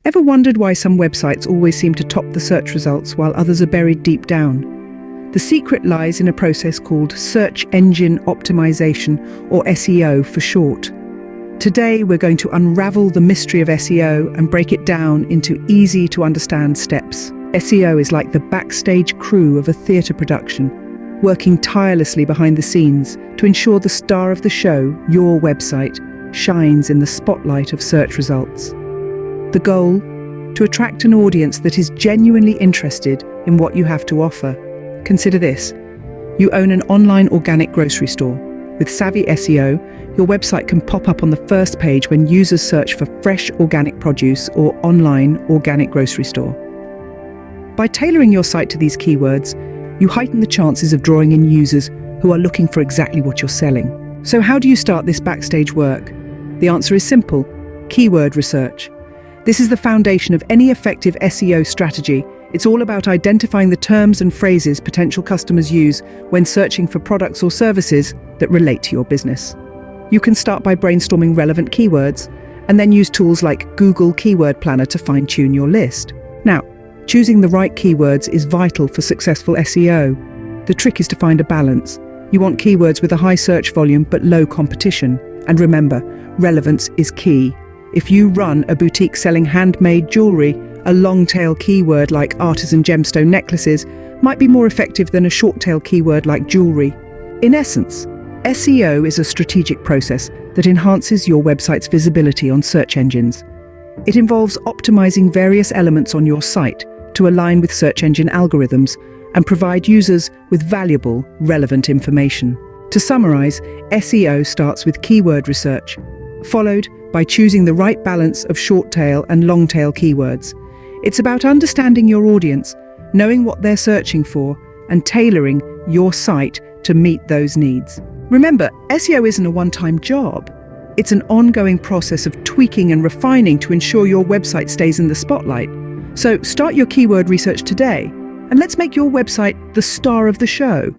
Ever wondered why some websites always seem to top the search results while others are buried deep down? The secret lies in a process called search engine optimization, or SEO for short. Today, we're going to unravel the mystery of SEO and break it down into easy-to-understand steps. SEO is like the backstage crew of a theatre production, working tirelessly behind the scenes to ensure the star of the show, your website, shines in the spotlight of search results. The goal? To attract an audience that is genuinely interested in what you have to offer. Consider this. You own an online organic grocery store. With savvy SEO, your website can pop up on the first page when users search for fresh organic produce or online organic grocery store. By tailoring your site to these keywords, you heighten the chances of drawing in users who are looking for exactly what you're selling. So how do you start this backstage work? The answer is simple: keyword research. This is the foundation of any effective SEO strategy. It's all about identifying the terms and phrases potential customers use when searching for products or services that relate to your business. You can start by brainstorming relevant keywords and then use tools like Google Keyword Planner to fine-tune your list. Now, choosing the right keywords is vital for successful SEO. The trick is to find a balance. You want keywords with a high search volume but low competition. And remember, relevance is key. If you run a boutique selling handmade jewelry, a long-tail keyword like artisan gemstone necklaces might be more effective than a short-tail keyword like jewelry. In essence, SEO is a strategic process that enhances your website's visibility on search engines. It involves optimizing various elements on your site to align with search engine algorithms and provide users with valuable, relevant information. To summarize, SEO starts with keyword research, followed by choosing the right balance of short-tail and long-tail keywords. It's about understanding your audience, knowing what they're searching for, and tailoring your site to meet those needs. Remember, SEO isn't a one-time job. It's an ongoing process of tweaking and refining to ensure your website stays in the spotlight. So start your keyword research today, and let's make your website the star of the show.